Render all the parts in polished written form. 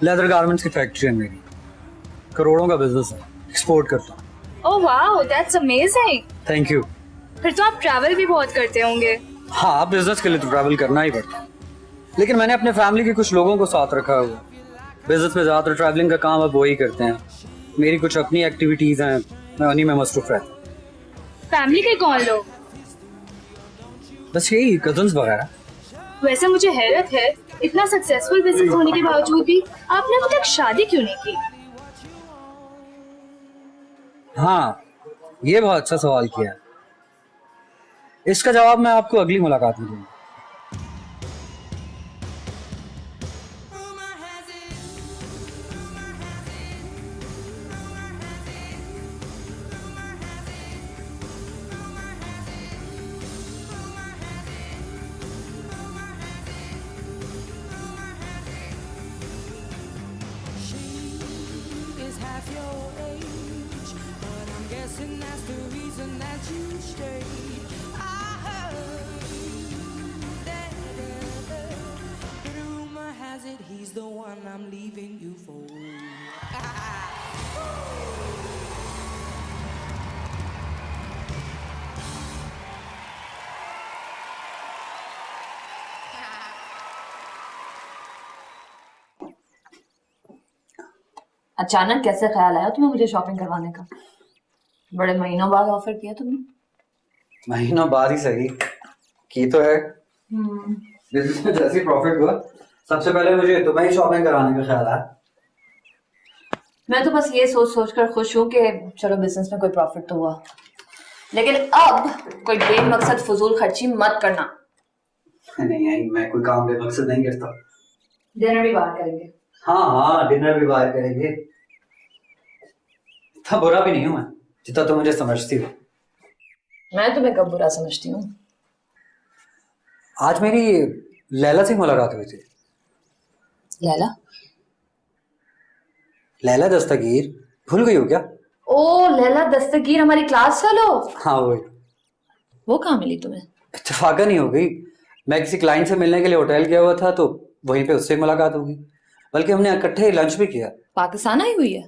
Leather garments की factory है मेरी, करोड़ों का बिजनेस है, एक्सपोर्ट करता हूँ। Oh wow, that's amazing. Thank you. फिर तो आप ट्रैवल भी बहुत करते होंगे। हाँ, बिजनेस के लिए तो ट्रैवल करना ही पड़ता है, लेकिन मैंने अपने फैमिली के कुछ लोगों को साथ रखा हुआ। बिजनेस में ज्यादातर ट्रैवलिंग का काम अब वही करते हैं। मेरी कुछ अपनी एक्टिविटीज हैं, मैं उन्हीं में मसरूफ रहता हूँ। फैमिली के कौन लोग? बस यही कजन्स वगैरह। वैसे मुझे हैरत है, इतना सक्सेसफुल बिजनेस होने के बावजूद भी आपने अभी तक शादी क्यों नहीं की? हाँ, ये बहुत अच्छा सवाल किया। इसका जवाब मैं आपको अगली मुलाकात में दूंगा। He's the one I'm leaving you for. अचानक कैसे ख्याल आया तुम्हें मुझे शॉपिंग करवाने का? बड़े महीनों बाद ऑफर किया तुमने। महीनों बाद ही सही की तो है। बिजनेस में जैसे प्रॉफिट हुआ, सबसे पहले मुझे तुम्हें शॉपिंग कराने का ख्याल आया। मैं तो बस ये सोच सोच कर खुश हूँ कि चलो बिजनेस में कोई प्रॉफिट तो हुआ, लेकिन अब कोई बेमकसद फजूल खर्ची मत करना। नहीं, मैं कोई काम बेमकसद नहीं करता। डिनर भी बाहर करेंगे। हाँ, डिनर भी बाहर करेंगे। इतना बुरा भी नहीं हूँ मैं जितना तुम मुझे समझती हो। मैं तुम्हें कब बुरा समझती हूँ? आज मेरी लैला से मुलाकात हुई थी। लैला? लैला दस्तगीर भूल गई हो क्या? ओ, लैला दस्तगीर हमारी क्लास वालो। हाँ वही। वो कहाँ मिली तुम्हें? इत्तेफाकन ही हो गई। मैं किसी क्लाइंट से मिलने के लिए होटल गया हुआ था, तो वहीं पे उससे मुलाकात हो गई। बल्कि हमने इकट्ठे लंच भी किया। पाकिस्तान आई हुई है?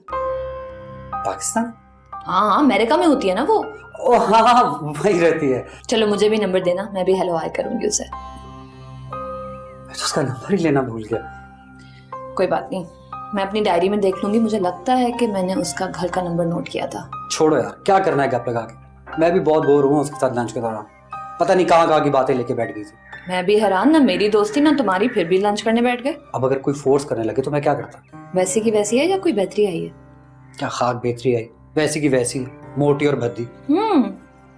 पाकिस्तान? हाँ, अमेरिका में होती है ना वो। ओ हाँ, वही रहती है। चलो मुझे भी नंबर देना, मैं भी हेलो हाय करूंगी उसे। मैं तो उसका नंबर ही लेना भूल गया। कोई बात नहीं, मैं अपनी डायरी में देख लूंगी। मुझे लगता है कि मैंने उसका घर का नंबर नोट किया था। छोड़ो यार, क्या करना है गप लगा के। मैं भी बहुत बोर हुआ उसके साथ लंच के दौरान। पता नहीं कहाँ की बातें लेके बैठ गई थी। मैं भी हैरान, ना मेरी दोस्ती ना तुम्हारी, फिर भी लंच करने बैठ गए। अब अगर कोई फोर्स करने लगे तो मैं क्या करता? वैसी की वैसी है या कोई बेहतरी आई है? क्या खाक बेहतरी आई, वैसी की वैसी, मोटी और भद्दी।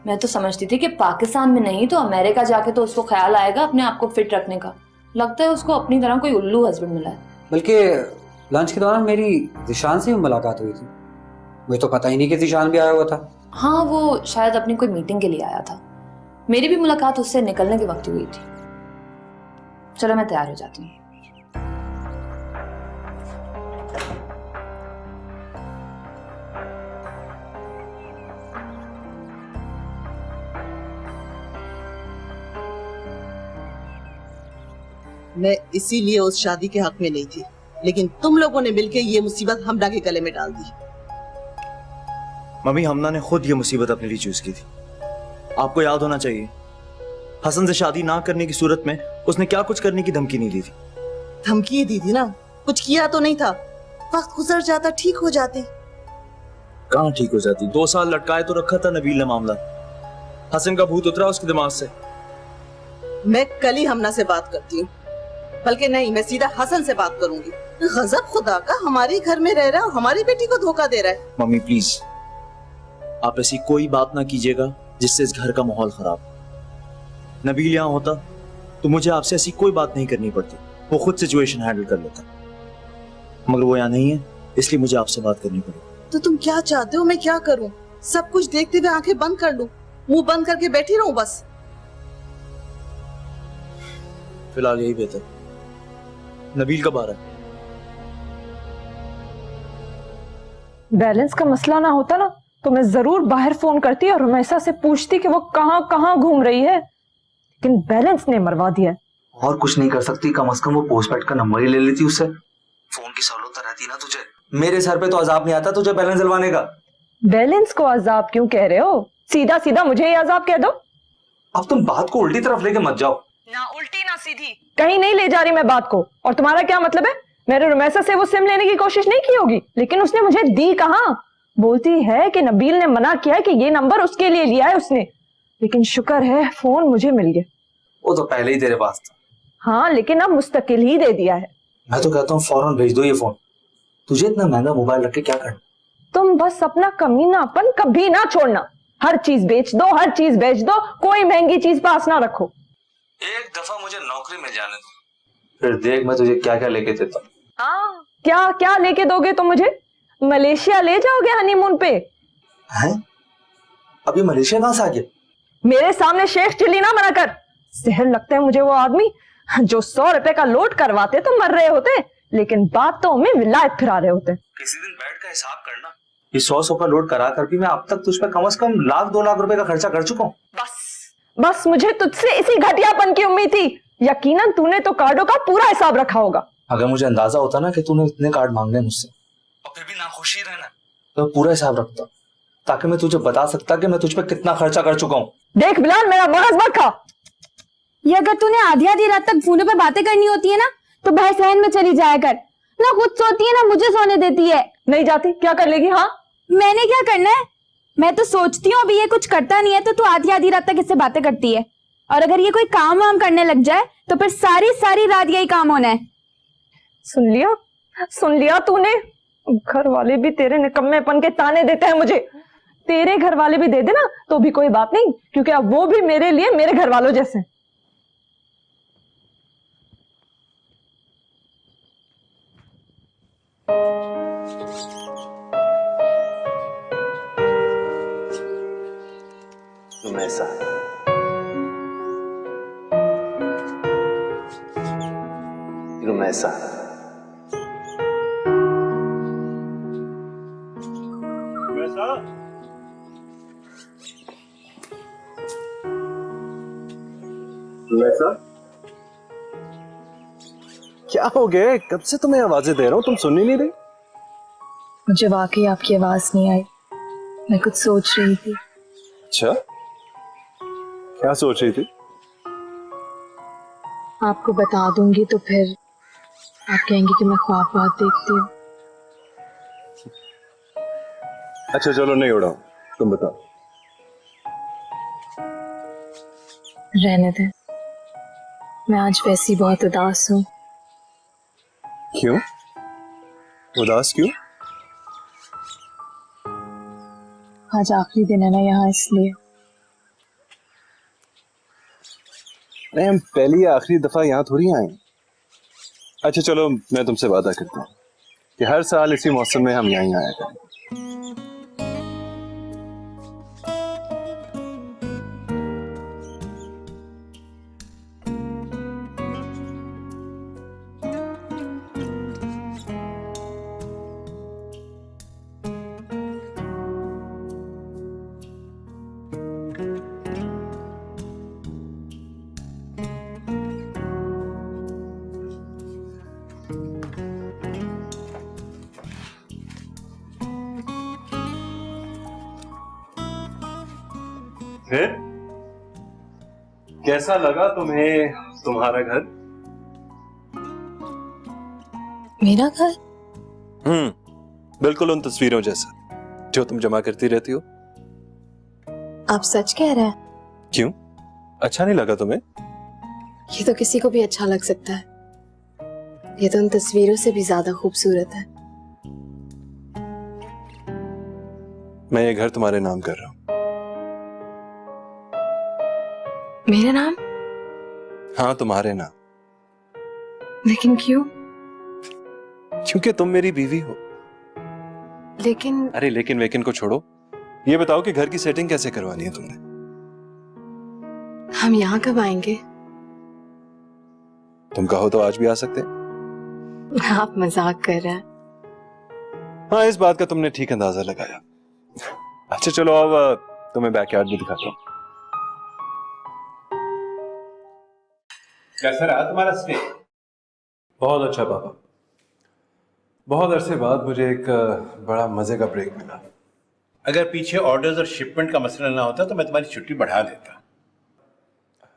मैं तो समझती थी कि पाकिस्तान में नहीं तो अमेरिका जाके तो उसको ख्याल आएगा अपने आप को फिट रखने का। लगता है उसको अपनी तरह कोई उल्लू हस्बैंड मिला है। बल्कि लंच के दौरान मेरी जिशान से भी मुलाकात हुई थी। मुझे तो पता ही नहीं कि जिशान भी आया हुआ था। हाँ, वो शायद अपनी कोई मीटिंग के लिए आया था। मेरी भी मुलाकात उससे निकलने के वक्त हुई थी। चलो मैं तैयार हो जाती हूँ। मैं इसीलिए उस शादी के हक में नहीं थी, लेकिन तुम लोगों ने मिलकर ये मुसीबत हमना के गले में डाल दी। मम्मी, हमना ने खुद ये मुसीबत अपने लिए चूज की थी। आपको याद होना चाहिए, हसन से शादी ना करने की सूरत में उसने क्या कुछ करने की धमकी नहीं दी थी। धमकी दी थी ना, कुछ किया तो नहीं था। वक्त गुजर जाता, ठीक हो जाते। कहाँ ठीक हो जाती? 2 साल लटकाए तो रखा था नबील ने मामला। हसन का भूत उतरा उसके दिमाग से। मैं कल ही हमना से बात करती हूँ। बल्कि नहीं, मैं सीधा हसन से बात करूंगी। गजब खुदा का, हमारे घर में रह रहा है और हमारी बेटी को धोखा दे रहा है। मम्मी प्लीज, आप ऐसी कोई बात ना कीजिएगा जिससे इस घर का माहौल खराब। नबील यहाँ होता तो मुझे आपसे ऐसी कोई बात नहीं करनी पड़ती, वो खुद सिचुएशन हैंडल कर लेता। मगर वो यहाँ नहीं है, इसलिए मुझे आपसे बात करनी पड़ी। तो तुम क्या चाहते हो मैं क्या करूं? सब कुछ देखते हुए आंखें बंद कर लूं, मुंह बंद करके बैठी रहूं बस? फिलहाल यही बेहतर। नबील कब आ रहा है? बैलेंस का मसला ना होता ना तो मैं जरूर बाहर फोन करती और रमेशा से पूछती कि वो कहाँ कहाँ घूम रही है, लेकिन बैलेंस ने मरवा दिया। और कुछ नहीं कर सकती, कम से कम वो पोस्टपेड का नंबर ही ले लेती उससे। फोन की सहूलत रहती ना तुझे। मेरे सर पे तो अजाब नहीं आता तुझे बैलेंस दिलवाने का। बैलेंस को अजाब क्यों कह रहे हो? सीधा सीधा मुझे ही अजाब कह दो। अब तुम बात को उल्टी तरफ लेके मत जाओ। ना उल्टी ना सीधी, कहीं नहीं ले जा रही मैं बात को। और तुम्हारा क्या मतलब है? मैंने रमेशा से वो सिम लेने की कोशिश नहीं की होगी, लेकिन उसने मुझे दी कहाँ? बोलती है कि नबील ने मना किया है कि ये नंबर उसके लिए लिया है उसने, लेकिन शुक्र है फोन मुझे मिल गया। वो तो पहले ही तेरे पास था। हाँ, लेकिन अब मुस्तकिल ही दे दिया है। मैं तो कहता हूँ फौरन भेज दो ये फोन। तुझे इतना महंगा मोबाइल रख के क्या करना? तुम बस अपना कमीनापन कभी ना छोड़ना। हर चीज बेच दो, हर चीज बेच दो, कोई महंगी चीज पास ना रखो। एक दफा मुझे नौकरी मिल जाने दो, फिर देख मैं तुझे क्या क्या लेके देता हूँ। क्या क्या लेके दोगे तुम मुझे? मलेशिया ले जाओगे हनीमून पे? हैं? अभी मलेशिया कहाँ से आ गया? मेरे सामने शेख चिल्ली ना मना कर। जहर लगता है मुझे वो आदमी जो 100 रुपए का लोड करवाते तो मर रहे होते, लेकिन बातों में विलायत फिरा रहे होते। किसी दिन बैठ कर हिसाब करना। ये 100 का लोड करा कर भी मैं अब तक तुझ पे कम से कम 1-2 लाख रुपए का खर्चा कर चुका हूँ। बस मुझे तुझसे इसी घटियापन की उम्मीद थी। यकीनन तूने तो कार्डों का पूरा हिसाब रखा होगा। अगर मुझे अंदाजा होता ना कि तूने इतने कार्ड मांगने मुझसे और फिर भी नाखुशी रहना, तो पूरा हिसाब रखता ताकि मैं तुझे बता सकता कि मैं तुझ पे कितना खर्चा कर चुका हूँ। देख बिलाल, मेरा मगज मत खा। ये अगर तूने आधी आधी रात तक फोन पे बातें करनी होती है ना तो बहस सहन में चली जाया कर। ना खुद सोती है ना मुझे सोने देती है। नहीं जाती, क्या कर लेगी? हाँ, मैंने क्या करना है? मैं तो सोचती हूँ अभी ये कुछ करता नहीं है तो तू आधी आधी रात तक इससे बातें करती है, और अगर ये कोई काम वाम करने लग जाए तो फिर सारी सारी रात यही काम होना है। सुन लिया तूने? घर वाले भी तेरे निकम्मेपन के ताने देते हैं मुझे। तेरे घर वाले भी दे देना तो भी कोई बात नहीं, क्योंकि अब वो भी मेरे लिए मेरे घर वालों जैसे। रुमैसा, रुमैसा, रुमैसा, क्या हो गया? कब से तुम्हें आवाजें दे रहा हूँ, तुम सुन ही नहीं रही? मुझे वाकई आपकी आवाज नहीं आई, मैं कुछ सोच रही थी। अच्छा, क्या सोच रही थी? आपको बता दूंगी तो फिर आप कहेंगे कि मैं ख्वाब बहुत देखती हूँ। अच्छा चलो नहीं उड़ाओ, तुम बताओ। रहने दे, मैं आज वैसी बहुत उदास हूँ। क्यों उदास क्यों? आज आखिरी दिन है ना यहाँ, इसलिए। नहीं, हम पहली आखिरी दफा यहाँ थोड़ी आए। अच्छा चलो, मैं तुमसे वादा करता हूँ कि हर साल इसी मौसम में हम यहाँ आया करेंगे। फिर कैसा लगा तुम्हें तुम्हारा घर? मेरा घर? बिल्कुल उन तस्वीरों जैसा जो तुम जमा करती रहती हो। आप सच कह रहे हैं? क्यों, अच्छा नहीं लगा तुम्हें? ये तो किसी को भी अच्छा लग सकता है, ये तो उन तस्वीरों से भी ज्यादा खूबसूरत है। मैं ये घर तुम्हारे नाम कर रहा हूं। मेरा नाम? हाँ, तुम्हारे नाम। लेकिन क्यों? क्योंकि तुम मेरी बीवी हो। लेकिन अरे लेकिन को छोड़ो, ये बताओ कि घर की सेटिंग कैसे करवानी है तुमने? हम यहाँ कब आएंगे? तुम कहो तो आज भी आ सकते हैं। आप मजाक कर रहे हैं। हाँ, इस बात का तुमने ठीक अंदाजा लगाया। अच्छा चलो अब तुम्हें बैकयार्ड भी दिखाता हूँ। कैसा रहा तुम्हारा स्टे? बहुत अच्छा पापा, बहुत अरसे बाद मुझे एक बड़ा मजे का ब्रेक मिला। अगर पीछे ऑर्डर्स और शिपमेंट का मसला ना होता तो मैं तुम्हारी छुट्टी बढ़ा देता।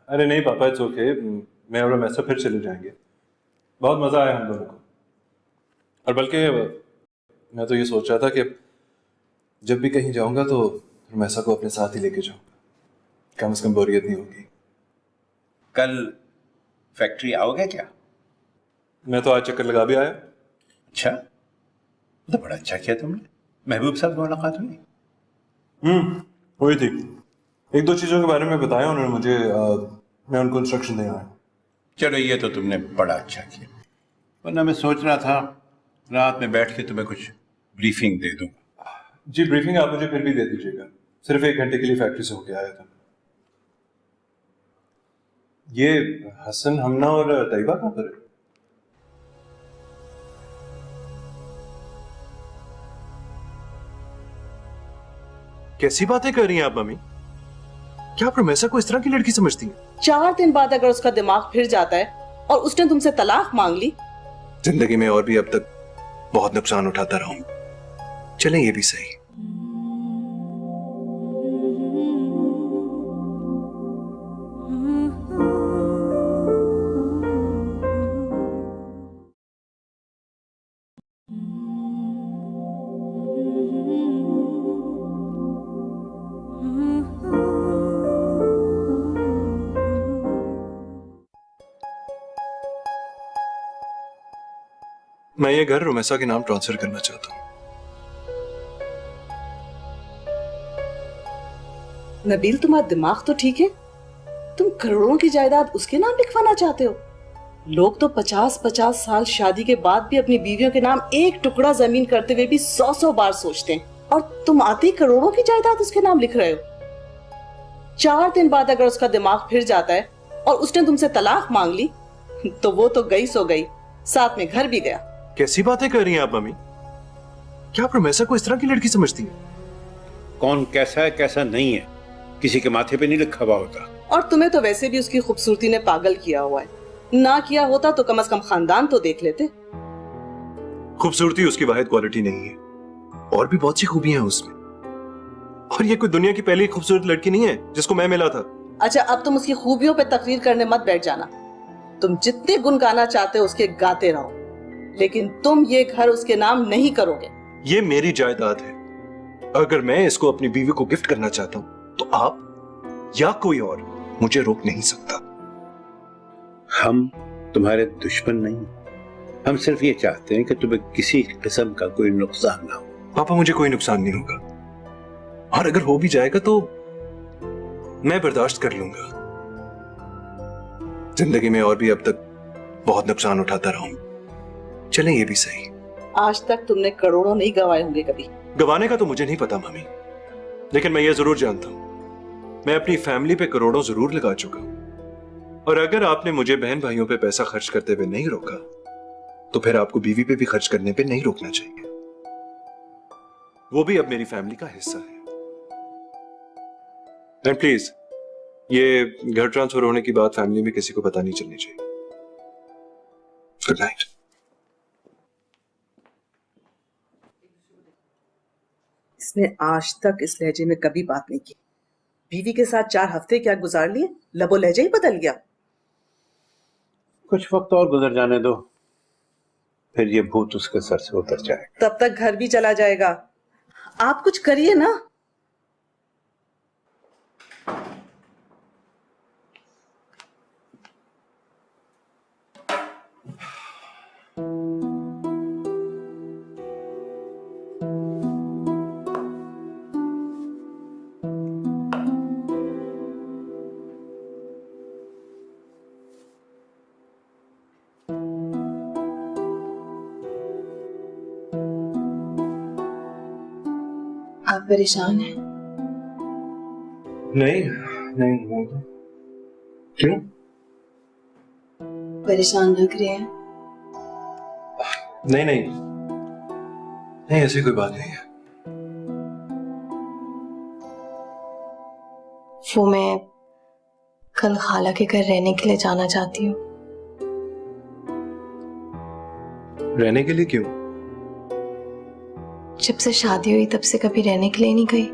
अरे नहीं पापा, इट्स ओके, मैं और रमेशा फिर चले जाएंगे। बहुत मजा आया हम दोनों को। और बल्कि मैं तो ये सोच रहा था कि जब भी कहीं जाऊंगा तो रमेशा को अपने साथ ही लेके जाऊंगा, कम से कम बोरियत नहीं होगी। कल फैक्ट्री आओगे क्या? मैं तो आज चक्कर लगा भी आया। अच्छा, तो बड़ा अच्छा किया तुमने। महबूब साहब से मुलाकात हुई? हुई थी। एक दो चीजों के बारे में बताया उन्होंने मुझे, मैं उनको इंस्ट्रक्शन दे आया। चलो ये तो तुमने बड़ा अच्छा किया, वरना मैं सोच रहा था रात में बैठ के तुम्हें कुछ ब्रीफिंग दे दूं। जी ब्रीफिंग आप मुझे फिर भी दे दीजिएगा, सिर्फ 1 घंटे के लिए फैक्ट्री से होके आया था। ये हसन, हमना और तैयबा कहाँ पर है? कैसी बातें कर रही हैं आप मम्मी? क्या आप रमेशा को इस तरह की लड़की समझती हैं? 4 दिन बाद अगर उसका दिमाग फिर जाता है और उसने तुमसे तलाक मांग ली। जिंदगी में और भी अब तक बहुत नुकसान उठाता रहा हूं, चलें ये भी सही। मैं ये घर रमेशा के नाम ट्रांसफर करना चाहता हूँ। नबील, तुम्हारा दिमाग तो ठीक है? तुम करोड़ों की जायदाद उसके नाम लिखवाना चाहते हो? लोग तो 50-50 साल शादी के बाद भी अपनी बीवियों के नाम एक टुकड़ा जमीन करते हुए भी 100-100 बार सोचते हैं, और तुम आते ही करोड़ों की जायदाद उसके नाम लिख रहे हो। 4 दिन बाद अगर उसका दिमाग फिर जाता है और उसने तुमसे तलाक मांग ली तो वो तो गई सो गई, साथ में घर भी गया। कैसी बातें कर रही हैं आप मम्मी? क्या आप रमेशा को इस तरह की लड़की समझती हैं? कौन कैसा है कैसा नहीं है किसी के माथे पे नहीं लिखा हुआ होता। और तुम्हें तो वैसे भी उसकी खूबसूरती ने पागल किया हुआ है। ना किया होता तो कम से कम खानदान तो देख लेते। खूबसूरती उसकी वाहिद क्वालिटी नहीं है, और भी बहुत सी खूबियां हैं उसमें। और ये कोई दुनिया की पहली खूबसूरत लड़की नहीं है जिसको मैं मिला था। अच्छा, अब तुम उसकी खूबियों पे तकरीर करने मत बैठ जाना। तुम जितने गुण गाना चाहते हो उसके गाते रहो, लेकिन तुम ये घर उसके नाम नहीं करोगे। ये मेरी जायदाद है, अगर मैं इसको अपनी बीवी को गिफ्ट करना चाहता हूँ तो आप या कोई और मुझे रोक नहीं सकता। हम तुम्हारे दुश्मन नहीं, हम सिर्फ ये चाहते हैं कि तुम्हें किसी किस्म का कोई नुकसान ना हो। पापा, मुझे कोई नुकसान नहीं होगा, और अगर हो भी जाएगा तो मैं बर्दाश्त कर लूंगा। जिंदगी में और भी अब तक बहुत नुकसान उठाता रहा हूं, चलें ये भी सही। आज तक तुमने करोड़ों नहीं गवाए होंगे कभी। गवाने का तो मुझे नहीं पता मम्मी, लेकिन मैं ये जरूर जानता हूं मैं अपनी फैमिली पे करोड़ों जरूर लगा चुका हूं। और अगर आपने मुझे बहन भाइयों पे पैसा खर्च करते हुए नहीं रोका तो फिर आपको बीवी पे भी खर्च करने पे नहीं रोकना चाहिए। वो भी अब मेरी फैमिली का हिस्सा है। एंड प्लीज, ये घर ट्रांसफर होने की बात फैमिली में किसी को पता नहीं चलनी चाहिए। Good night. इसने आज तक इस लहजे में कभी बात नहीं की। बीवी के साथ 4 हफ्ते क्या गुजार लिए, लबो लहजा ही बदल गया। कुछ वक्त और गुजर जाने दो, फिर ये भूत उसके सर से उतर जाएगा। तब तक घर भी चला जाएगा। आप कुछ करिए ना। आप परेशान हैं? नहीं नहीं, क्यों? परेशान लग रहे हैं। नहीं नहीं नहीं, ऐसी कोई बात नहीं है। वो मैं कल खाला के घर रहने के लिए जाना चाहती हूँ। रहने के लिए क्यों? जब से शादी हुई तब से कभी रहने के लिए नहीं गई।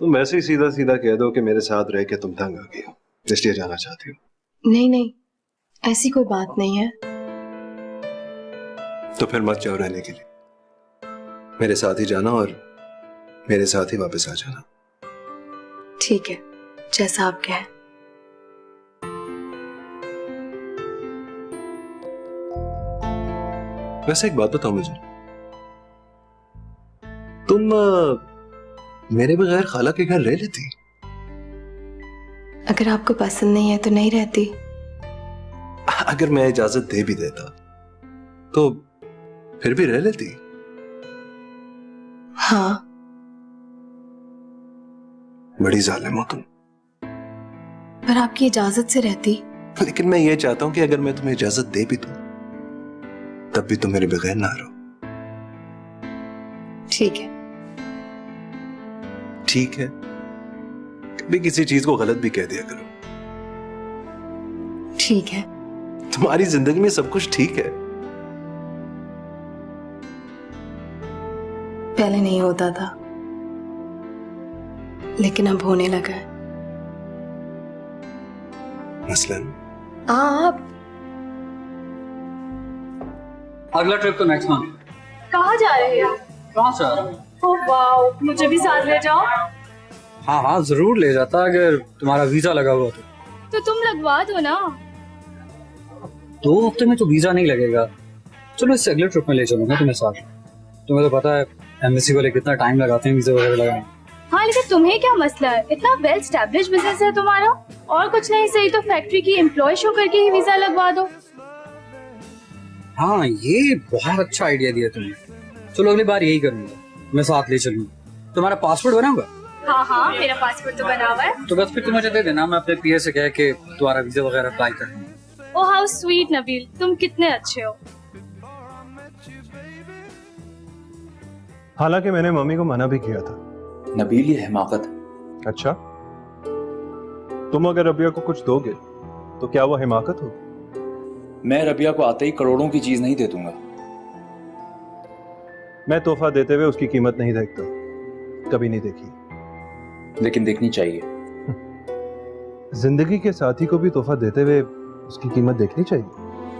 तुम वैसे ही सीधा सीधा कह दो कि मेरे साथ रह के तुम तंग आ गई हो, इसलिए जाना चाहती हो। नहीं नहीं, ऐसी कोई बात नहीं है। तो फिर मत जाओ रहने के लिए, मेरे साथ ही जाना और मेरे साथ ही वापस आ जाना। ठीक है, जैसा आप कहें। वैसे एक बात बताओ मुझे, तुम मेरे बगैर खाला के घर रह लेती? अगर आपको पसंद नहीं है तो नहीं रहती। अगर मैं इजाजत दे भी देता तो फिर भी रह लेती? हाँ। बड़ी जालिम हो तुम। पर आपकी इजाजत से रहती। लेकिन मैं ये चाहता हूं कि अगर मैं तुम्हें इजाजत दे भी दूं तब भी तुम मेरे बगैर ना रहो। ठीक है। ठीक है, कभी किसी चीज को गलत भी कह दिया करो। ठीक है। तुम्हारी जिंदगी में सब कुछ ठीक है। पहले नहीं होता था, लेकिन अब होने लगा है। मसलन आप अगला ट्रिप तो नेक्स्ट मंथ। कहाँ जा रहे हैं? कहाँ से आ रहे हो? ओह वाओ, मुझे भी साथ ले जाओ। हाँ हाँ जरूर ले जाता, अगर तुम्हारा वीजा लगा हुआ तो तुम लगवा दो ना। 2 हफ्ते में तो वीजा नहीं लगेगा। चलो इससे अगले ट्रिप में ले चलूंगा तुम्हें साथ। तुम्हें तो पता है एम्बेसी वाले कितना टाइम लगाते हैं वीजा वगैरह लगाने। हाँ लेकिन तुम्हें क्या मसला है? इतना वेल स्टैब्लिश बिजनेस है तुम्हारा, और कुछ नहीं सही तो फैक्ट्री की एम्प्लॉय शो करके ही वीजा लगवा दो। हाँ ये बहुत अच्छा आइडिया दिया तुमने। चलो अगली बार यही करूंगा, मैं साथ ले चलूंगा। तुम्हारा पासपोर्ट बना होगा? हाँ हाँ मेरा पासपोर्ट तो बना हुआ है। तो बस फिर तुम मुझे दे देना, मैं अपने पीए से कह के तुम्हारा वीजा वगैरह अप्लाई कर दूंगा। ओह हाउ स्वीट नबील, तुम कितने अच्छे हो। हालांकि मैंने मम्मी को मना भी किया था। नबील ये हिमाकत है। अच्छा, तुम अगर रबिया को कुछ दोगे तो क्या वो हिमाकत हो? मैं रबिया को आते ही करोड़ों की चीज नहीं दे दूंगा। मैं तोहफा देते हुए उसकी कीमत नहीं देखता, कभी नहीं देखी। लेकिन देखनी चाहिए। जिंदगी के साथी को भी तोहफा देते हुए उसकी कीमत देखनी चाहिए।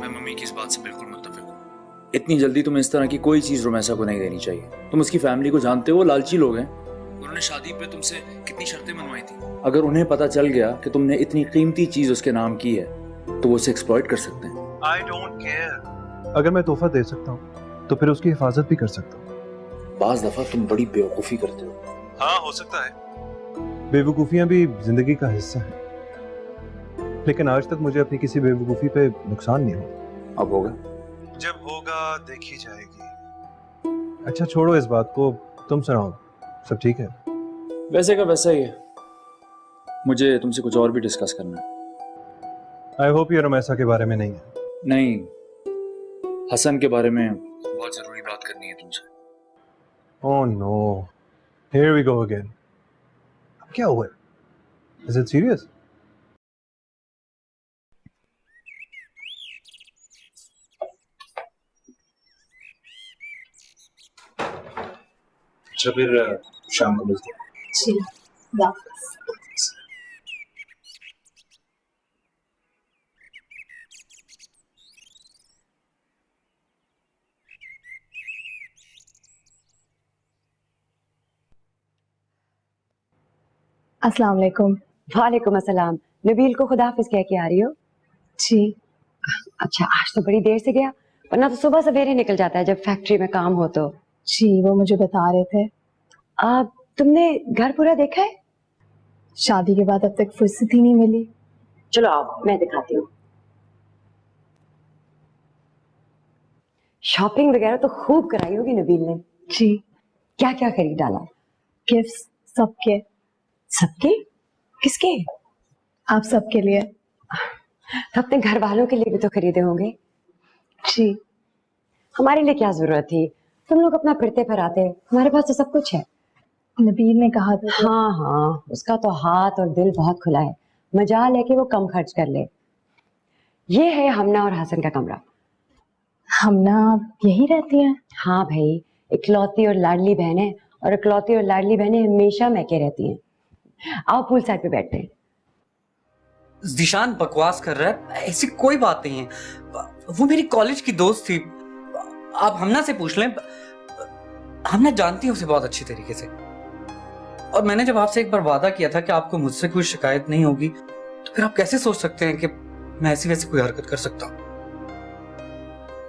मैं मम्मी की इस बात से बिल्कुल मुत्तफिक हूँ। इतनी जल्दी तुम्हें इस तरह की कोई चीज रोमैसा को नहीं देनी चाहिए। तुम उसकी फैमिली को जानते हो, लालची लोग हैं। उन्होंने शादी पे तुमसे कितनी शर्तें मनवाई थी। अगर उन्हें पता चल गया कि तुमने इतनी कीमती चीज उसके नाम की है तो वो उसे एक्सप्लॉइट कर सकते हैं। I don't care। अगर मैं तोहफा दे सकता हूँ तो फिर उसकी हिफाजत भी कर सकता हूँ। बाज दफा तुम बड़ी बेवकूफी करते हो। हाँ हो सकता है, बेवकूफियां भी जिंदगी का हिस्सा है, लेकिन आज तक मुझे अपनी किसी बेवकूफी पे नुकसान नहीं हुआ। अब होगा? जब होगा देखी जाएगी। अच्छा छोड़ो इस बात को, तुम सुनाओ, सब ठीक है? वैसे का वैसा ही है। मुझे तुमसे कुछ और भी डिस्कस करना है। आई होप ये रमैसा के बारे में नहीं है। नहीं, हसन के बारे में बहुत जरूरी बात करनी है तुमसे। Oh no, here we go again. अब क्या हुआ? Is it serious? अच्छा फिर शाम को मिलते हैं। जी, वापस। अस्सलाम वालेकुम। वालेकुम अस्सलाम। नबील को खुदा हाफिज कह के आ रही हो? जी। अच्छा, आज तो बड़ी देर से गया, वरना तो सुबह सवेरे निकल जाता है जब फैक्ट्री में काम हो तो। जी वो मुझे बता रहे थे। तुमने घर पूरा देखा है? शादी के बाद अब तक फुर्सत ही नहीं मिली। चलो आओ मैं दिखाती हूँ। शॉपिंग वगैरह तो खूब कराई होगी नबील ने। जी। क्या क्या खरीद डाला? गिफ्ट्स सबके। सबके? किसके? आप सबके लिए। तो अपने घर वालों के लिए भी तो खरीदे होंगे। जी। हमारे लिए क्या जरूरत थी, तुम लोग अपना फिरते फराते, हमारे पास तो सब कुछ है। नबील ने कहा था। हाँ हाँ, उसका तो हाथ और दिल बहुत खुला है, मजाल है कि वो कम खर्च कर ले। ये है हमना और हसन का कमरा। हमना यही रहती है? हाँ भाई, इकलौती और लाडली बहन है, और इकलौती और लाडली बहनें हमेशा मैके रहती हैं। आओ पूल साइड पे बैठते हैं। जीशान बकवास कर रहा है, ऐसी कोई बात नहीं है। वो मेरी कॉलेज की दोस्त थी, आप हमना से पूछ लें। हमना जानती है उसे बहुत अच्छी तरीके से, और मैंने जब आपसे एक बार वादा किया था कि आपको मुझसे कोई शिकायत नहीं होगी, तो फिर आप कैसे सोच सकते हैं कि मैं ऐसी वैसी कोई हरकत कर सकता हूं?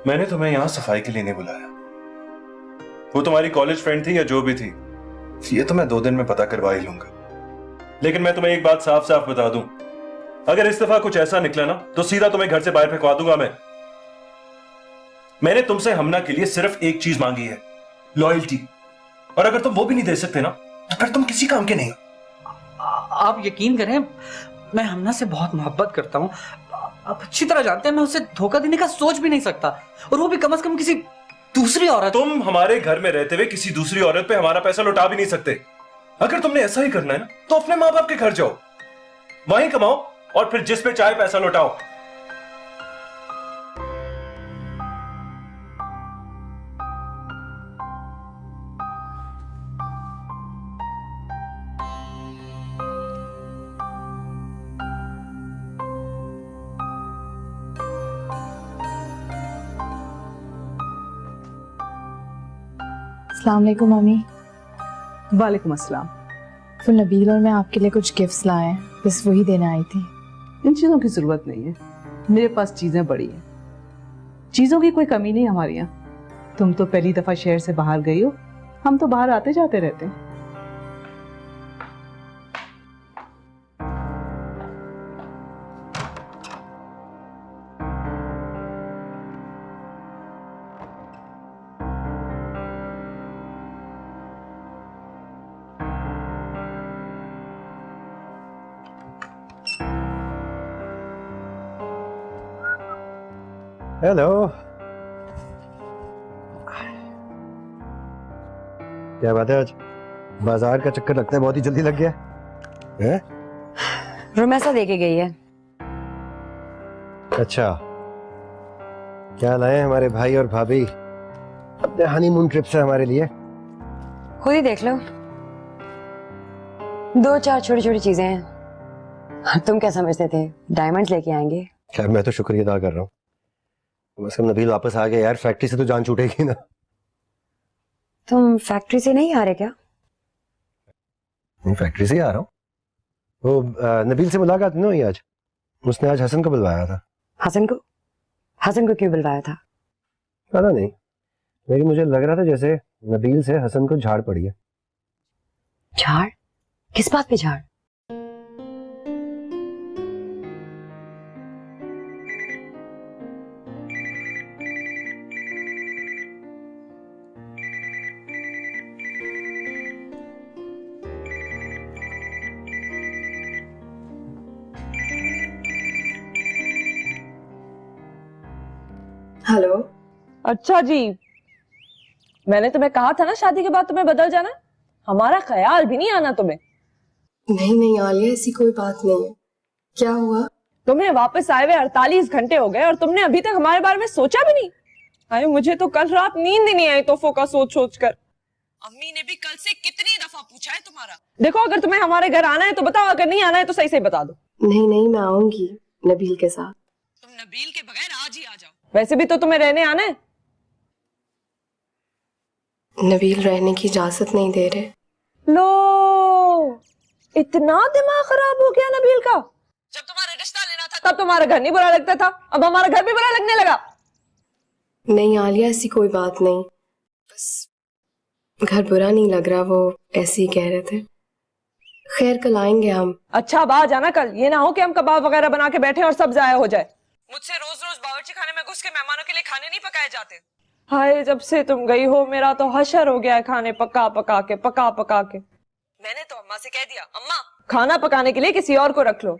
मैंने तुम्हें यहां सफाई के लिए नहीं बुलाया। वो तुम्हारी कॉलेज फ्रेंड थी या जो भी थी, ये तो मैं 2 दिन में पता करवा ही लूंगा। लेकिन मैं तुम्हें एक बात साफ साफ बता दूं, अगर इस दफा कुछ ऐसा निकला ना तो सीधा तुम्हें घर से बाहर फेंकवा दूंगा मैं। मैंने तुमसे हमना के लिए सिर्फ एक चीज मांगी है, लॉयल्टी। और अगर तुम वो भी नहीं दे सकते ना तो फिर तुम किसी काम के नहीं हो। आप यकीन करें, मैं हमना से बहुत मोहब्बत करता हूं। आप अच्छी तरह जानते हैं मैं उसे धोखा देने का सोच भी नहीं सकता, और वो भी कम से कम किसी दूसरी औरत। तुम हमारे घर में रहते हुए किसी दूसरी औरत पे हमारा पैसा लौटा भी नहीं सकते। अगर तुमने ऐसा ही करना है ना तो अपने माँ बाप के घर जाओ, वहीं कमाओ और फिर जिस पे चाहे पैसा लौटाओ। अस्सलाम वालेकुम मम्मी। वालेकुम अस्सलाम। तो नबील और मैं आपके लिए कुछ गिफ्ट्स लाए हैं, बस वही देने आई थी। इन चीजों की जरूरत नहीं है, मेरे पास चीजें बड़ी हैं। चीजों की कोई कमी नहीं हमारे यहाँ। तुम तो पहली दफा शहर से बाहर गई हो, हम तो बाहर आते जाते रहते हैं। हेलो, क्या बात है, आज बाजार का चक्कर लगता है बहुत ही जल्दी लग गया है? रुमैसा देके गई है। अच्छा, क्या लाए हमारे भाई और भाभी अपने हनीमून ट्रिप से हमारे लिए? खुद ही देख लो, 2-4 छोटी छोटी चीजें हैं। तुम क्या समझते थे डायमंड्स लेके आएंगे? खैर, मैं तो शुक्रिया अदा कर रहा हूँ। कम से कम नबील वापस आ गया यार, फैक्ट्री से तो जान छूटेगी ना। तुम फैक्ट्री से नहीं आ रहे क्या? फैक्ट्री से ही आ रहा हूँ। वो नबील से मुलाकात नहीं हुई आज, उसने आज हसन को बुलवाया था। हसन को? हसन को क्यों बुलवाया था? पता नहीं, लेकिन मुझे लग रहा था जैसे नबील से हसन को झाड़ पड़ी है। झाड़? किस बात पे झाड़? हेलो। अच्छा जी, मैंने तुम्हें कहा था ना शादी के बाद तुम्हें बदल जाना। हमारा ख्याल भी नहीं आना तुम्हें। नहीं आलिया, ऐसी कोई बात नहीं है। क्या हुआ? तुम्हें वापस आए हुए 48 घंटे हो गए और तुमने अभी तक हमारे बारे में सोचा भी नहीं। अरे मुझे तो कल रात नींद ही नहीं आई तोहफों का सोच सोच कर। अम्मी ने भी कल से कितनी दफा पूछा है तुम्हारा। देखो, अगर तुम्हें हमारे घर आना है तो बताओ, अगर नहीं आना है तो सही सही बता दो। नहीं, मैं आऊंगी नबील के साथ। तुम नबील के बगैर आज ही आ जाओ। वैसे भी तो तुम्हें रहने आना है। नबील रहने की इजाजत नहीं दे रहे। लो, इतना दिमाग खराब हो गया नबील का। जब तुम्हारा रिश्ता लेना था तब तुम्हारा घर नहीं बुरा लगता था, अब हमारा घर भी बुरा लगने लगा। नहीं आलिया, ऐसी कोई बात नहीं, बस घर बुरा नहीं लग रहा, वो ऐसे ही कह रहे थे। खैर, कल आएंगे हम। अच्छा, अब आ जाना कल, ये ना हो कि हम कबाब वगैरह बना के बैठे और सब जाया हो जाए। मुझसे रोज रोज बावर्ची खाने में घुस के मेहमानों के लिए खाने नहीं पकाए जाते। हाय, जब से तुम गई हो मेरा तो हशर हो गया है खाने पका पका के। मैंने तो अम्मा से कह दिया, अम्मा खाना पकाने के लिए किसी और को रख लो।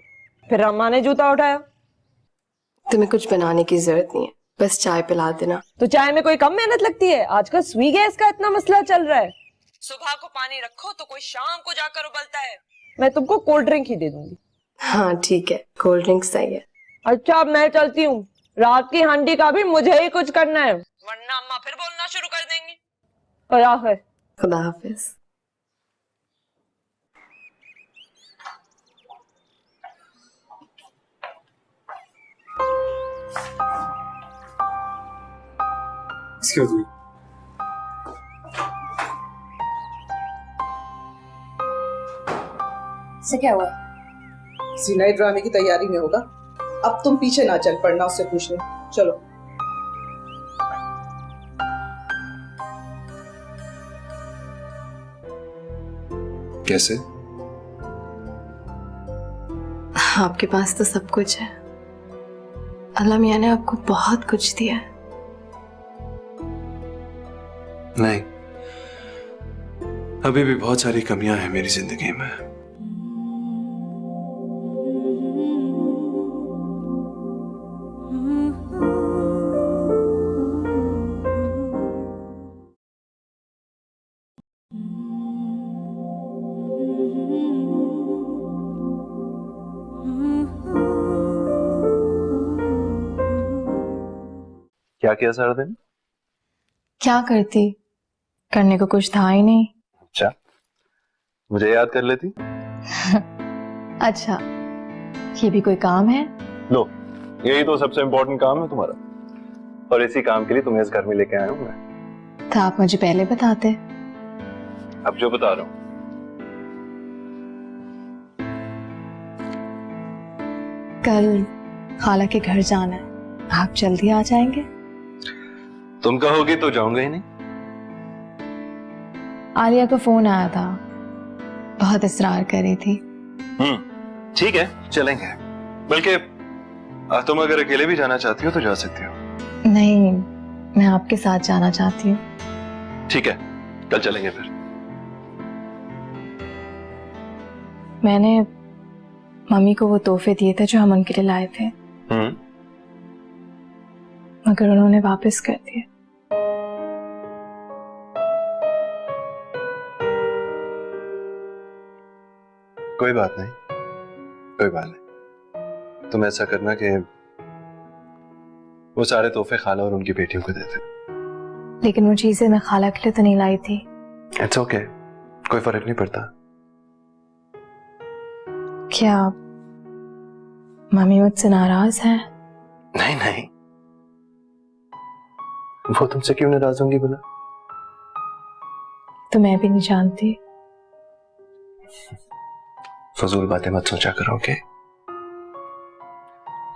फिर अम्मा ने जूता उठाया। तुम्हें कुछ बनाने की जरूरत नहीं है, बस चाय पिला देना। तो चाय में कोई कम मेहनत लगती है? आजकल स्वी गैस का इतना मसला चल रहा है। सुबह को पानी रखो तो कोई शाम को जाकर उबलता है। मैं तुमको कोल्ड ड्रिंक ही दे दूंगी। हाँ ठीक है, कोल्ड ड्रिंक सही है। अच्छा अब मैं चलती हूँ, रात की हांडी का भी मुझे ही कुछ करना है, वरना अम्मा फिर बोलना शुरू कर देंगी। खुदा हाफिज। खुदा हाफिज। Excuse me. से क्या हुआ? किसी नए ड्रामे की तैयारी में होगा। अब तुम पीछे ना चल पड़ना उससे पूछने। चलो। कैसे? आपके पास तो सब कुछ है। अल्लाह मियां ने आपको बहुत कुछ दिया है। नहीं, अभी भी बहुत सारी कमियां हैं मेरी जिंदगी में। क्या किया सारा दिन? क्या करती, करने को कुछ था ही नहीं। अच्छा, मुझे याद कर लेती। अच्छा, ये भी कोई काम है? लो, यही तो सबसे इम्पोर्टेंट काम है तुम्हारा, और इसी काम के लिए तुम्हें इस घर में लेके आया हूं मैं। तो आप मुझे पहले बताते। अब जो बता रहा हूं, कल खाला के घर जाना है, आप जल्दी आ जाएंगे? तुम कहोगी तो जाऊंगा ही नहीं। आलिया का फोन आया था, बहुत इसरार कर रही थी। ठीक है, चलेंगे। बल्कि तुम अगर अकेले भी जाना चाहती हो तो जा सकती हो। नहीं, मैं आपके साथ जाना चाहती हूँ। ठीक है, कल चलेंगे फिर। मैंने मम्मी को वो तोहफे दिए थे जो हम उनके लिए लाए थे, मगर उन्होंने वापस कर दिए। कोई बात नहीं, कोई बात नहीं। तुम ऐसा करना कि वो सारे तोहफे खाला और उनकी बेटियों को देते। लेकिन वो चीजें मैं खाला के लिए तो नहीं लाई थी। इट्स ओके, कोई फर्क नहीं पड़ता। क्या मम्मी मुझसे नाराज हैं? नहीं नहीं, वो तुमसे क्यों नाराज होंगी भला? तो मैं भी नहीं जानती। फजूल बातें मत सोचा करो, ओके?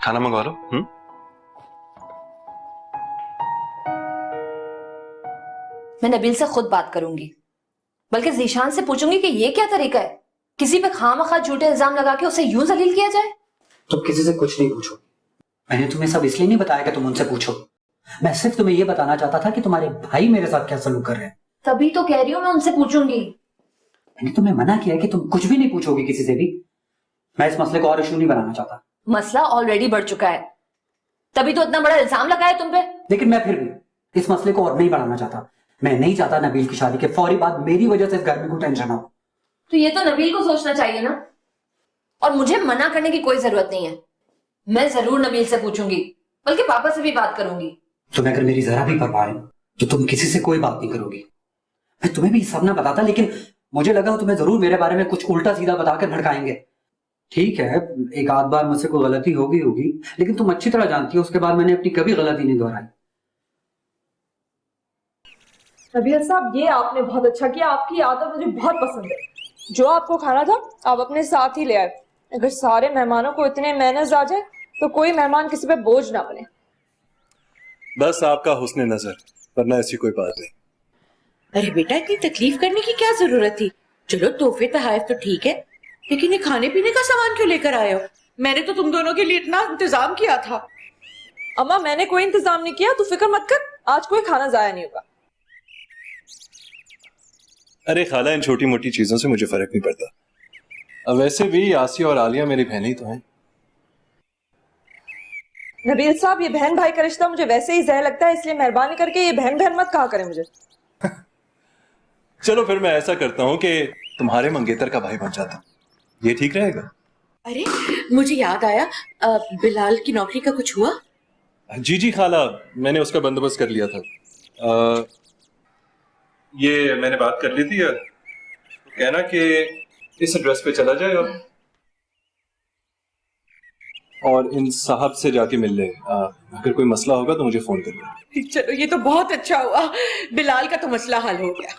खाना मंगवा लो। मैं नबील से खुद बात करूंगी, बल्कि जीशान से पूछूंगी कि ये क्या तरीका है, किसी पे खामखा झूठे इल्जाम लगा के उसे यूं जलील किया जाए। तुम किसी से कुछ नहीं पूछो। मैंने तुम्हें सब इसलिए नहीं बताया कि तुम उनसे पूछो। मैं सिर्फ तुम्हें ये बताना चाहता था कि तुम्हारे भाई मेरे साथ क्या सलूक कर रहे हैं। तभी तो कह रही हूं मैं उनसे पूछूंगी। मैंने तुम्हें मना किया है कि तुम कुछ भी नहीं पूछोगी किसी से भी। मैं इस मसले को और इशू नहीं बनाना चाहता। मसला ऑलरेडी बढ़ चुका है, तभी तो इतना बड़ा इल्जाम लगाया तुम पे। लेकिन मैं फिर भी इस मसले को और नहीं बढ़ाना चाहता। मैं नहीं चाहता नबील की शादी के फौरी बाद मेरी वजह से इस घर में कोई टेंशन हो। तो ये तो नबील को सोचना चाहिए ना, और मुझे मना करने की कोई जरूरत नहीं है। मैं जरूर नबील से पूछूंगी, बल्कि पापा से भी बात करूंगी। तुम्हें अगर मेरी जरा भी परवाह है तो तुम किसी से कोई बात नहीं करोगी। मैं तुम्हें भी सब ना बताता, लेकिन मुझे लगा तुम्हें जरूर मेरे बारे में कुछ उल्टा सीधा बताकर भड़काएंगे। ठीक है, एक आध बार मुझसे कोई गलती होगी, लेकिन तुम अच्छी तरह जानती हो उसके बाद मैंने अपनी कभी गलती नहीं दोहराई। नबील साहब, ये आपने बहुत अच्छा किया, आपकी आदत मुझे बहुत पसंद है। जो आपको खाना था आप अपने साथ ही ले आए। अगर सारे मेहमानों को इतने मैनर्स आ जाए तो कोई मेहमान किसी पे बोझ ना बने। बस आपका हुस्न नजर, वरना ऐसी कोई बात नहीं। अरे बेटा, इतनी तकलीफ करने की क्या जरूरत थी? चलो तोहफे तहाइफ तो ठीक है, लेकिन ये खाने पीने का सामान क्यों लेकर आए हो? मैंने तो तुम दोनों के लिए इतना इंतजाम किया था। अम्मा, मैंने कोई इंतजाम नहीं किया, तू फिक्र मत कर, आज कोई खाना जाया नहीं होगा। अरे खाला, इन छोटी मोटी चीजों से मुझे फर्क नहीं पड़ता। अब वैसे भी यासी और आलिया मेरी बहनें ही तो हैं। नबील साहब, ये बहन भाई का रिश्ता मुझे वैसे ही जहर लगता है, इसलिए मेहरबानी करके ये बहन बहन मत कहा करें मुझे। चलो फिर मैं ऐसा करता हूँ कि तुम्हारे मंगेतर का भाई बन जाता हूँ, ये ठीक रहेगा? अरे मुझे याद आया, बिलाल की नौकरी का कुछ हुआ? जी जी खाला, मैंने उसका बंदोबस्त कर लिया था। ये मैंने बात कर ली थी, कहना कि इस एड्रेस पे चला जाए और इन साहब से जाके मिल ले। अगर कोई मसला होगा तो मुझे फोन करिए। चलो ये तो बहुत अच्छा हुआ, बिलाल का तो मसला हल हो गया।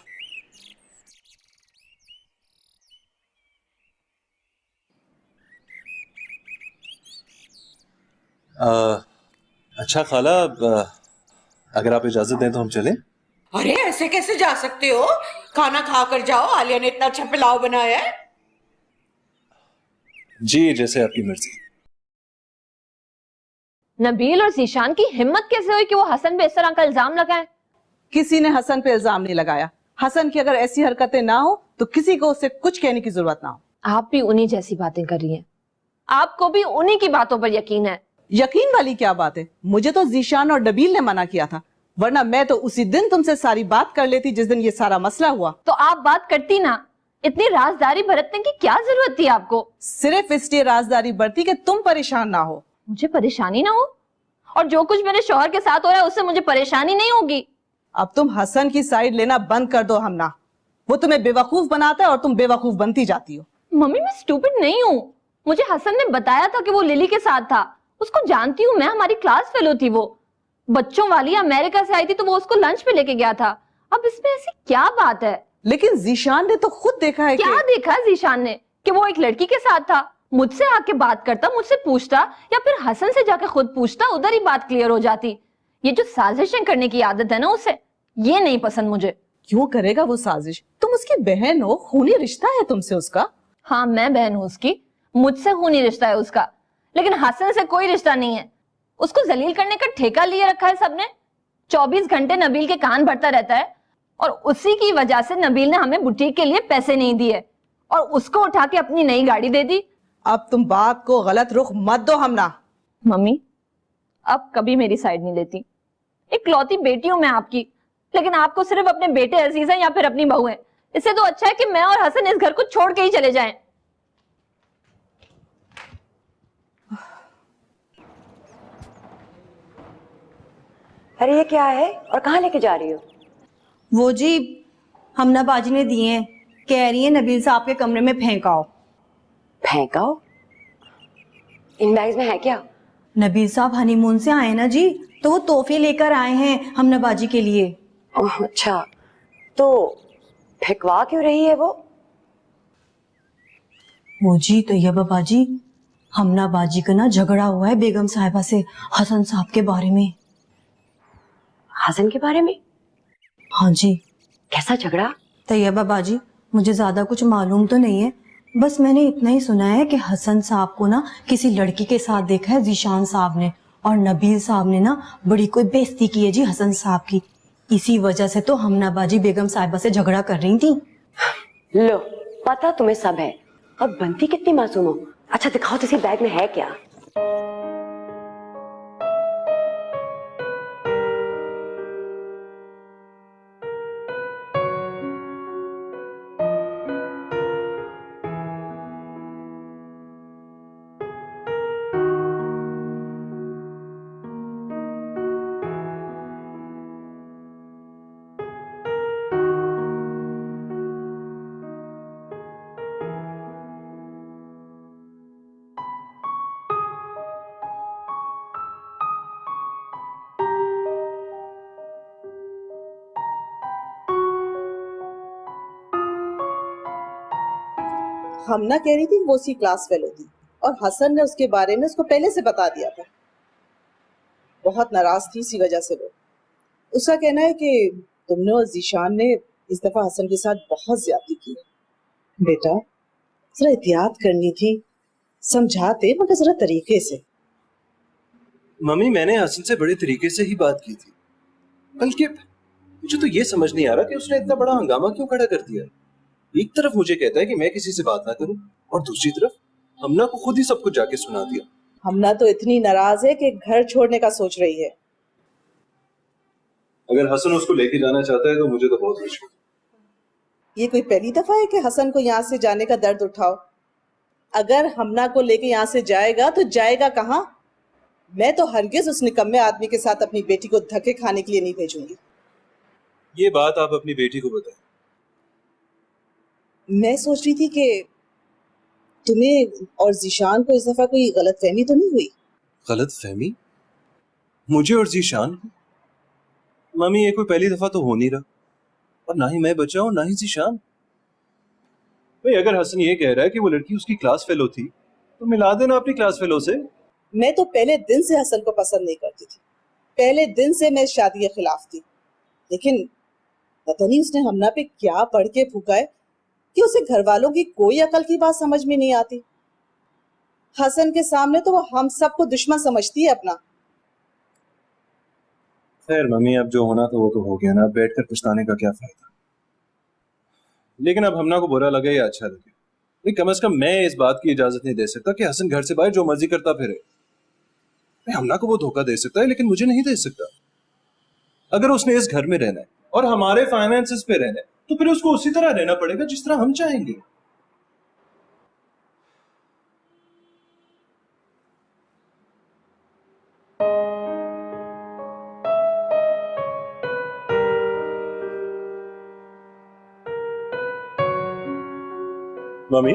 अच्छा खाला, अगर आप इजाजत दें तो हम चलें? अरे ऐसे कैसे जा सकते हो, खाना खा कर जाओ, आलिया ने इतना अच्छा पुलाव बनाया है। जी जैसे आपकी मर्जी। नबील और जीशान की हिम्मत कैसे हुई कि वो हसन पे इस तरह का इल्जाम लगाएं? किसी ने हसन पे इल्जाम नहीं लगाया। हसन की अगर ऐसी हरकतें ना हो तो किसी को उससे कुछ कहने की जरूरत ना हो। आप भी उन्हीं जैसी बातें कर रही हैं, आपको भी उन्हीं की बातों पर यकीन है। यकीन वाली क्या बात है, मुझे तो जीशान और नबील ने मना किया था, वरना मैं तो उसी दिन तुमसे सारी बात कर लेती जिस दिन ये सारा मसला हुआ। तो आप बात करती ना, इतनी राजदारी बरतने की क्या जरूरत थी आपको? सिर्फ इसलिए राजदारी बरती कि तुम परेशान ना हो। मुझे परेशानी ना हो? और जो कुछ मेरे शौहर के साथ हो रहा है उससे मुझे परेशानी नहीं होगी? अब तुम हसन की साइड लेना बंद कर दो हमना, वो तुम्हें बेवकूफ बनाता है और तुम बेवकूफ बनती जाती हो। मम्मी मैं स्टूपिड नहीं हूँ, मुझे हसन ने बताया था कि वो लिली के साथ था, उसको जानती हूँ मैं, हमारी क्लास फेलो थी वो, बच्चों वाली, अमेरिका से आई थी तो वो उसको लंच पे लेके गया था। अब इसमें ऐसी क्या बात है? लेकिन जीशान ने तो खुद देखा है। क्या देखा है जीशान ने? कि वो एक लड़की के साथ था। मुझसे आके बात करता, मुझसे पूछता, या फिर हसन से जाके खुद पूछता, उधर ही बात क्लियर हो जाती। ये जो साजिशें करने की आदत है ना उसे, ये नहीं पसंद मुझे। क्यों करेगा वो साजिश? तुम उसकी बहन हो, खूनी रिश्ता है तुमसे उसका। हाँ मैं बहन हूँ उसकी, मुझसे खूनी रिश्ता है उसका, लेकिन हसन से कोई रिश्ता नहीं है। उसको जलील करने का ठेका लिए रखा है सबने। 24 घंटे नबील के कान भरता रहता है और उसी की वजह से नबील ने हमें बुटीक के लिए पैसे नहीं दिए और उसको उठा के अपनी नई गाड़ी दे दी। अब तुम बात को गलत रुख मत दो हमना। मम्मी अब कभी मेरी साइड नहीं लेती। इकलौती बेटी हूं मैं आपकी, लेकिन आपको सिर्फ अपने बेटे अजीज हैं या फिर अपनी बहू हैं। इससे तो अच्छा है कि मैं और हसन इस घर को छोड़ के ही चले जाएं। अरे ये क्या है और कहाँ लेके जा रही हो? वो जी हमना बाजी ने दिए हैं, कह रही है नबील साहब के कमरे में फेंकाओ। फेंकाओ? इन बैग्स में है क्या? नबील साहब हनीमून से आए ना जी, तो वो तोहफे लेकर आए हैं हमना बाजी के लिए। ओह अच्छा, तो फेंकवा क्यों रही है वो? वो जी तैयबा बाजी, हमना बाजी का ना झगड़ा हुआ है बेगम साहिबा से हसन साहब के बारे में। हसन के बारे में? हाँ जी। कैसा झगड़ा? तैयबा बाजी मुझे ज्यादा कुछ मालूम तो नहीं है, बस मैंने इतना ही सुना है कि हसन साहब को ना किसी लड़की के साथ देखा है जीशान साहब ने, और नबील साहब ने ना बड़ी कोई बेइज्जती की है जी हसन साहब की। इसी वजह से तो हमना बाजी बेगम साहिबा से झगड़ा कर रही थी। लो पता तुम्हें सब है और बनती कितनी मासूम हो। अच्छा दिखाओ तो इसके बैग में है क्या? हमना कह रही थी वो उसकी क्लास फेलो थी और हसन ने उसके बारे में उसको पहले से बता दिया था। बहुत नाराज थी इसी वजह से वो। उसका कहना है कि तुमने और जीशान ने इस दफा हसन के साथ बहुत ज्यादती की। बेटा जरा एहतियात करनी थी, समझाते मगर जरा तरीके से। मम्मी मैंने हसन से बड़े तरीके से ही बात की थी, बल्कि मुझे तो ये समझ नहीं आ रहा कि उसने इतना बड़ा हंगामा क्यों खड़ा कर दिया। एक तरफ मुझे कहता है कि मैं किसी से बात ना करूं और दूसरी तरफ हमना को खुद ही सब कुछ जाके सुना दिया। हमना तो इतनी नाराज है कि घर छोड़ने का सोच रही है। अगर हसन उसको लेके जाना चाहता है तो मुझे तो बहुत मुश्किल। ये कोई पहली दफा है कि हसन को यहाँ से जाने का दर्द उठाओ। अगर हमना को लेके यहाँ से जाएगा तो जाएगा कहाँ? मैं तो हरगिज उस निकम्मे आदमी के साथ अपनी बेटी को धक्के खाने के लिए नहीं भेजूंगी। ये बात आप अपनी बेटी को बताएं। मैं सोच रही थी कि तुम्हें और जीशान को इस दफा कोई गलतफहमी तो नहीं हुई? गलतफहमी? मुझे और जीशान को? मम्मी ये कोई पहली दफा तो हो नहीं रहा, और ना ही मैं बचा हूं ना ही जीशान। भाई अगर हसन ये कह रहा है कि वो लड़की उसकी क्लास फेलो थी तो मिला देना अपनी क्लास फेलो से। मैं तो पहले दिन से हसन को पसंद नहीं करती थी, पहले दिन से मैं शादी के खिलाफ थी, लेकिन पता नहीं उसने हमना पे क्या पढ़ के फूका है कि उसे घर वालों की कोई अकल की बात समझ में नहीं आती। हसन के सामने तो वो हम सबको दुश्मन समझती है अपना। खैर मम्मी अब जो होना तो वो तो हो गया ना, अब बैठकर पछताने का क्या फायदा। लेकिन अब हमना को बुरा लगे या अच्छा लगे, नहीं कम से कम मैं इस बात की इजाजत नहीं दे सकता कि हसन घर से बाहर जो मर्जी करता फिरे। हमना को वो धोखा दे सकता है लेकिन मुझे नहीं दे सकता। अगर उसने इस घर में रहना है और हमारे फाइनेंसेस पे रहना है तो फिर उसको उसी तरह रहना पड़ेगा जिस तरह हम चाहेंगे। मम्मी,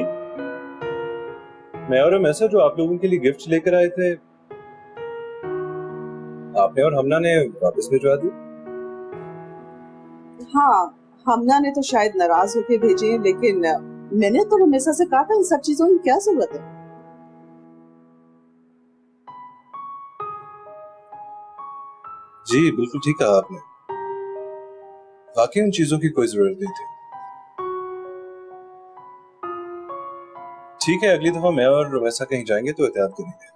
मैं और रमेशा जो आप लोगों के लिए गिफ्ट लेकर आए थे आपने और हमना ने वापस भिजवा दी। हाँ, हमना ने तो शायद नाराज होकर भेजे हैं, लेकिन मैंने तो रमेशा से कहा था इन सब चीजों की क्या जरूरत है। जी बिल्कुल ठीक कहा आपने, वाकई उन चीजों की कोई जरूरत नहीं थी। ठीक है, अगली दफा मैं और रमेशा कहीं जाएंगे तो एहतियात करेंगे।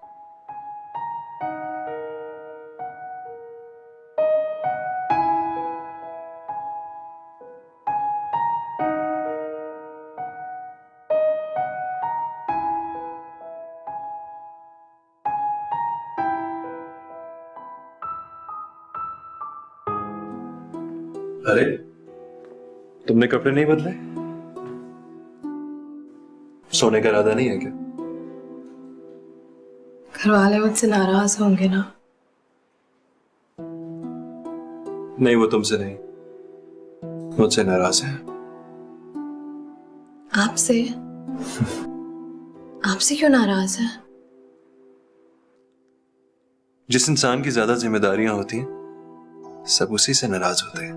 अरे तुमने कपड़े नहीं बदले? सोने का इरादा नहीं है क्या? घर वाले मुझसे नाराज होंगे ना? नहीं, वो तुमसे नहीं, मुझसे नाराज है। आपसे? आपसे क्यों नाराज है? जिस इंसान की ज्यादा जिम्मेदारियां होती हैं सब उसी से नाराज होते हैं,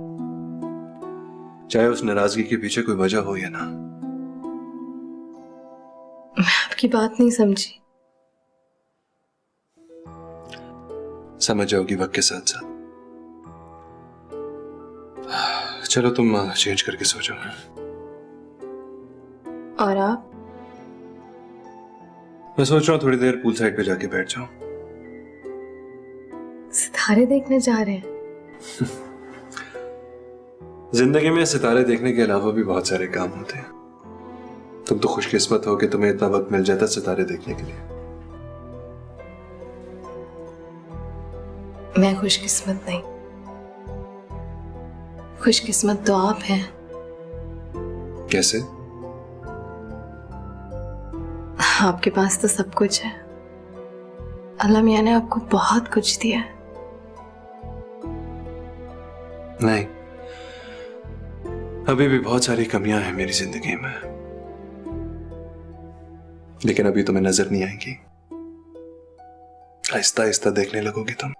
चाहे उस नाराजगी के पीछे कोई वजह हो या ना। मैं आपकी बात नहीं समझी। समझ जाओगी वक्त के साथ साथ। चलो तुम चेंज करके सो जाओ। और आप? मैं सोच रहा हूँ थोड़ी देर पूल साइड पे जाके बैठ जाऊं। सितारे देखने जा रहे हैं? जिंदगी में सितारे देखने के अलावा भी बहुत सारे काम होते हैं। तुम तो खुशकिस्मत हो कि तुम्हें इतना वक्त मिल जाता सितारे देखने के लिए। मैं खुशकिस्मत नहीं, खुशकिस्मत तो आप हैं। कैसे? आपके पास तो सब कुछ है। अल्लाह मियां ने आपको बहुत कुछ दिया है। नहीं, अभी भी बहुत सारी कमियां हैं मेरी जिंदगी में, लेकिन अभी तुम्हें नजर नहीं आएंगी। आहिस्ता आहिस्ता देखने लगोगी तुम।